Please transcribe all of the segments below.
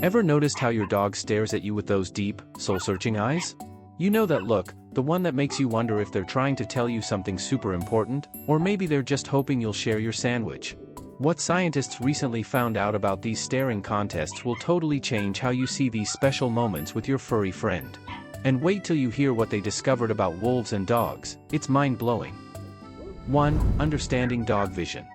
Ever noticed how your dog stares at you with those deep, soul-searching eyes? You know that look, the one that makes you wonder if they're trying to tell you something super important, or maybe they're just hoping you'll share your sandwich. What scientists recently found out about these staring contests will totally change how you see these special moments with your furry friend. And wait till you hear what they discovered about wolves and dogs, it's mind-blowing. 1. Understanding dog vision.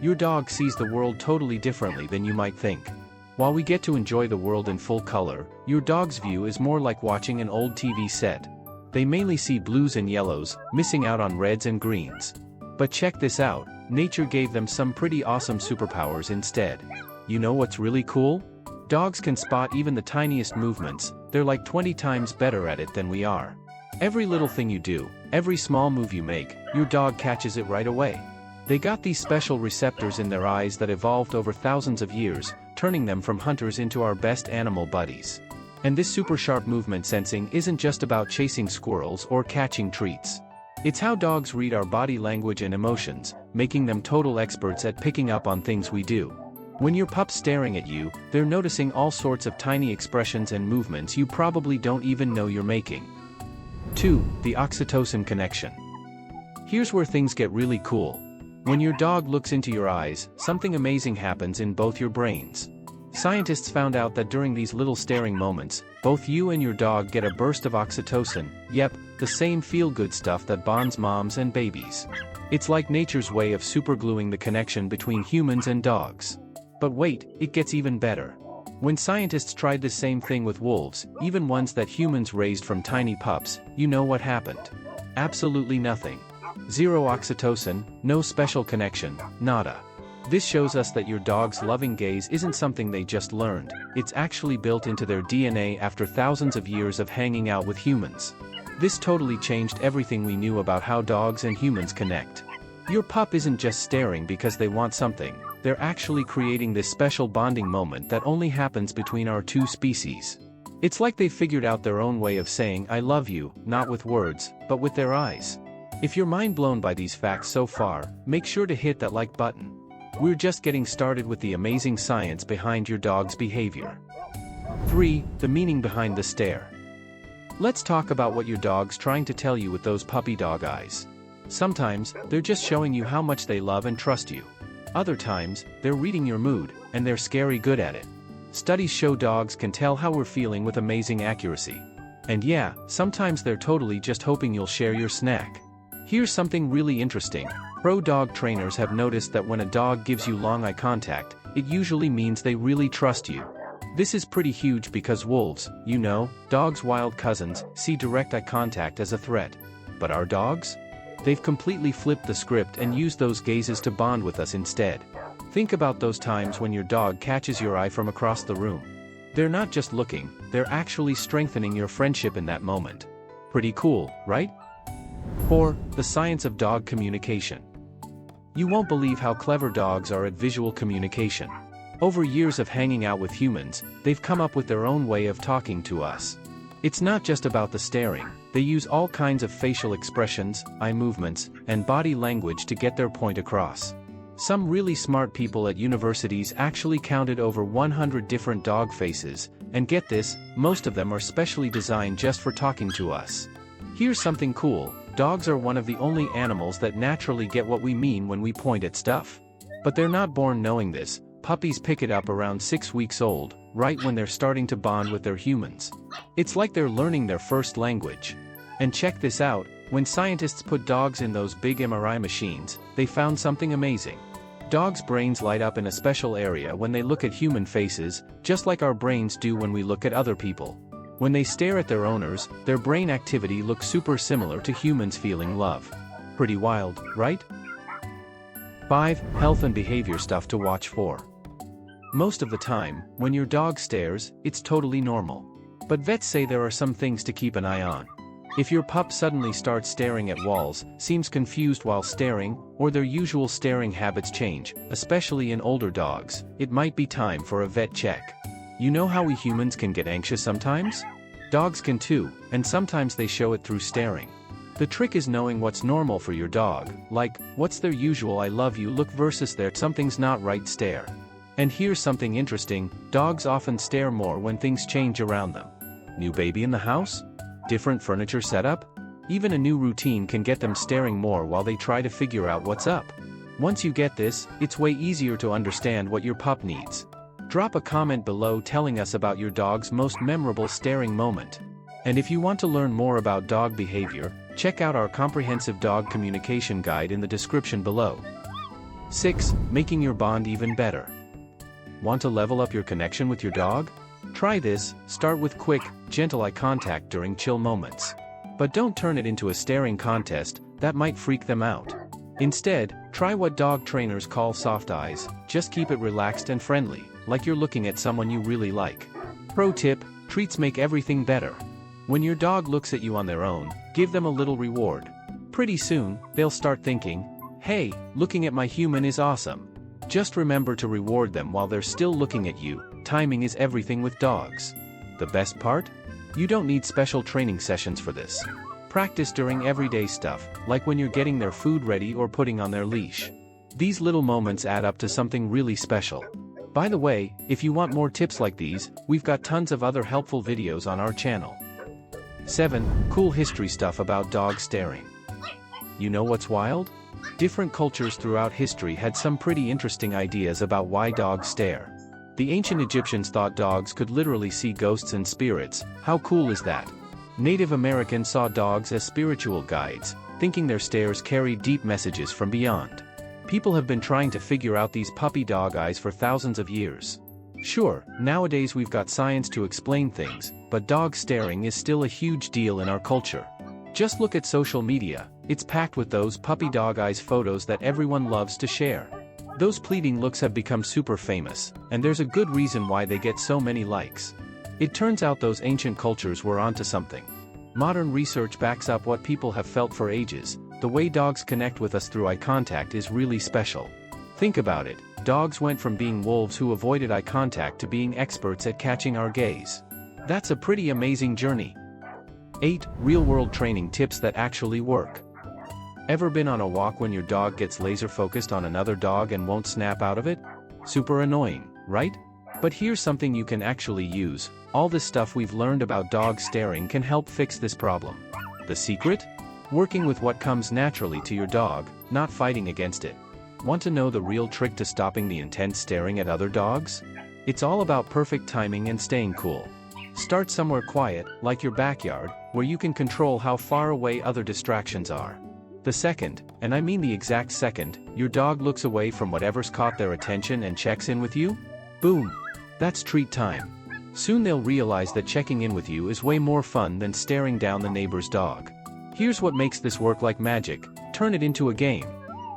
Your dog sees the world totally differently than you might think. While we get to enjoy the world in full color, your dog's view is more like watching an old TV set. They mainly see blues and yellows, missing out on reds and greens. But check this out, nature gave them some pretty awesome superpowers instead. You know what's really cool? Dogs can spot even the tiniest movements, they're like 20 times better at it than we are. Every little thing you do, every small move you make, your dog catches it right away. They got these special receptors in their eyes that evolved over thousands of years, turning them from hunters into our best animal buddies. And this super sharp movement sensing isn't just about chasing squirrels or catching treats. It's how dogs read our body language and emotions, making them total experts at picking up on things we do. When your pup's staring at you, they're noticing all sorts of tiny expressions and movements you probably don't even know you're making. 2. The Oxytocin Connection. Here's where things get really cool. When your dog looks into your eyes, something amazing happens in both your brains. Scientists found out that during these little staring moments, both you and your dog get a burst of oxytocin, yep, the same feel-good stuff that bonds moms and babies. It's like nature's way of supergluing the connection between humans and dogs. But wait, it gets even better. When scientists tried the same thing with wolves, even ones that humans raised from tiny pups, you know what happened? Absolutely nothing. Zero oxytocin, no special connection, nada. This shows us that your dog's loving gaze isn't something they just learned, it's actually built into their DNA after thousands of years of hanging out with humans. This totally changed everything we knew about how dogs and humans connect. Your pup isn't just staring because they want something, they're actually creating this special bonding moment that only happens between our two species. It's like they figured out their own way of saying I love you, not with words, but with their eyes. If you're mind blown by these facts so far, make sure to hit that like button. We're just getting started with the amazing science behind your dog's behavior. 3. The meaning behind the stare. Let's talk about what your dog's trying to tell you with those puppy dog eyes. Sometimes, they're just showing you how much they love and trust you. Other times, they're reading your mood, and they're scary good at it. Studies show dogs can tell how we're feeling with amazing accuracy. And yeah, sometimes they're totally just hoping you'll share your snack. Here's something really interesting. Pro dog trainers have noticed that when a dog gives you long eye contact, it usually means they really trust you. This is pretty huge because wolves, you know, dogs' wild cousins, see direct eye contact as a threat. But our dogs? They've completely flipped the script and used those gazes to bond with us instead. Think about those times when your dog catches your eye from across the room. They're not just looking, they're actually strengthening your friendship in that moment. Pretty cool, right? 4. The science of dog communication. You won't believe how clever dogs are at visual communication. Over years of hanging out with humans, they've come up with their own way of talking to us. It's not just about the staring, they use all kinds of facial expressions, eye movements, and body language to get their point across. Some really smart people at universities actually counted over 100 different dog faces, and get this, most of them are specially designed just for talking to us. Here's something cool. Dogs are one of the only animals that naturally get what we mean when we point at stuff. But they're not born knowing this. Puppies pick it up around 6 weeks old, right when they're starting to bond with their humans. It's like they're learning their first language. And check this out, when scientists put dogs in those big MRI machines, they found something amazing. Dogs' brains light up in a special area when they look at human faces, just like our brains do when we look at other people. When they stare at their owners, their brain activity looks super similar to humans feeling love. Pretty wild, right? 5. Health and behavior stuff to watch for. Most of the time, when your dog stares, it's totally normal. But vets say there are some things to keep an eye on. If your pup suddenly starts staring at walls, seems confused while staring, or their usual staring habits change, especially in older dogs, it might be time for a vet check. You know how we humans can get anxious sometimes? Dogs can too, and sometimes they show it through staring. The trick is knowing what's normal for your dog, like, what's their usual I love you look versus their something's not right stare. And here's something interesting, dogs often stare more when things change around them. New baby in the house? Different furniture setup? Even a new routine can get them staring more while they try to figure out what's up. Once you get this, it's way easier to understand what your pup needs. Drop a comment below telling us about your dog's most memorable staring moment. And if you want to learn more about dog behavior, check out our comprehensive dog communication guide in the description below. 6. Making your bond even better. Want to level up your connection with your dog? Try this, start with quick, gentle eye contact during chill moments. But don't turn it into a staring contest, that might freak them out. Instead, try what dog trainers call soft eyes, just keep it relaxed and friendly, like you're looking at someone you really like. Pro tip, treats make everything better. When your dog looks at you on their own, give them a little reward. Pretty soon, they'll start thinking, hey, looking at my human is awesome. Just remember to reward them while they're still looking at you. Timing is everything with dogs. The best part? You don't need special training sessions for this. Practice during everyday stuff, like when you're getting their food ready or putting on their leash. These little moments add up to something really special. By the way, if you want more tips like these, we've got tons of other helpful videos on our channel. 7. Cool history stuff about dog staring. You know what's wild? Different cultures throughout history had some pretty interesting ideas about why dogs stare. The ancient Egyptians thought dogs could literally see ghosts and spirits. How cool is that? Native Americans saw dogs as spiritual guides, thinking their stares carried deep messages from beyond. People have been trying to figure out these puppy dog eyes for thousands of years. Sure, nowadays we've got science to explain things, but dog staring is still a huge deal in our culture. Just look at social media, it's packed with those puppy dog eyes photos that everyone loves to share. Those pleading looks have become super famous, and there's a good reason why they get so many likes. It turns out those ancient cultures were onto something. Modern research backs up what people have felt for ages. The way dogs connect with us through eye contact is really special. Think about it, dogs went from being wolves who avoided eye contact to being experts at catching our gaze. That's a pretty amazing journey. 8. Real-world training tips that actually work. Ever been on a walk when your dog gets laser-focused on another dog and won't snap out of it? Super annoying, right? But here's something you can actually use. All this stuff we've learned about dog staring can help fix this problem. The secret? Working with what comes naturally to your dog, not fighting against it. Want to know the real trick to stopping the intense staring at other dogs? It's all about perfect timing and staying cool. Start somewhere quiet, like your backyard, where you can control how far away other distractions are. The second, and I mean the exact second, your dog looks away from whatever's caught their attention and checks in with you, boom! That's treat time. Soon they'll realize that checking in with you is way more fun than staring down the neighbor's dog. Here's what makes this work like magic, turn it into a game.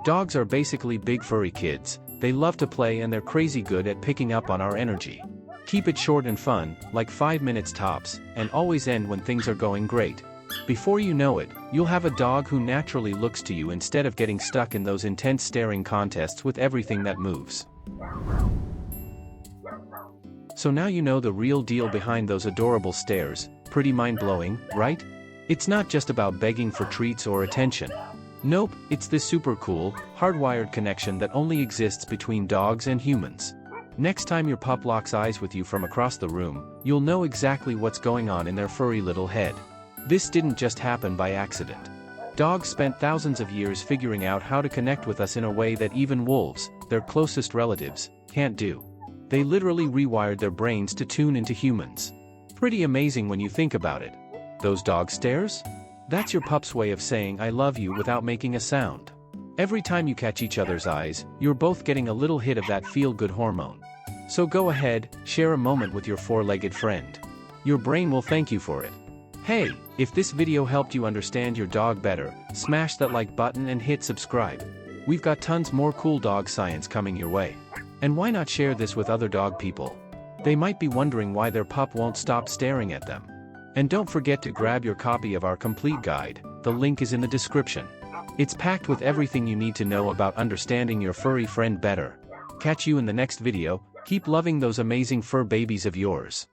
Dogs are basically big furry kids, they love to play and they're crazy good at picking up on our energy. Keep it short and fun, like 5 minutes tops, and always end when things are going great. Before you know it, you'll have a dog who naturally looks to you instead of getting stuck in those intense staring contests with everything that moves. So now you know the real deal behind those adorable stares. Pretty mind-blowing, right? It's not just about begging for treats or attention. Nope, it's this super cool, hardwired connection that only exists between dogs and humans. Next time your pup locks eyes with you from across the room, you'll know exactly what's going on in their furry little head. This didn't just happen by accident. Dogs spent thousands of years figuring out how to connect with us in a way that even wolves, their closest relatives, can't do. They literally rewired their brains to tune into humans. Pretty amazing when you think about it. Those dog stares? That's your pup's way of saying I love you without making a sound. Every time you catch each other's eyes, you're both getting a little hit of that feel-good hormone. So go ahead, share a moment with your four-legged friend. Your brain will thank you for it. Hey, if this video helped you understand your dog better, smash that like button and hit subscribe. We've got tons more cool dog science coming your way. And why not share this with other dog people? They might be wondering why their pup won't stop staring at them. And don't forget to grab your copy of our complete guide, the link is in the description. It's packed with everything you need to know about understanding your furry friend better. Catch you in the next video, keep loving those amazing fur babies of yours.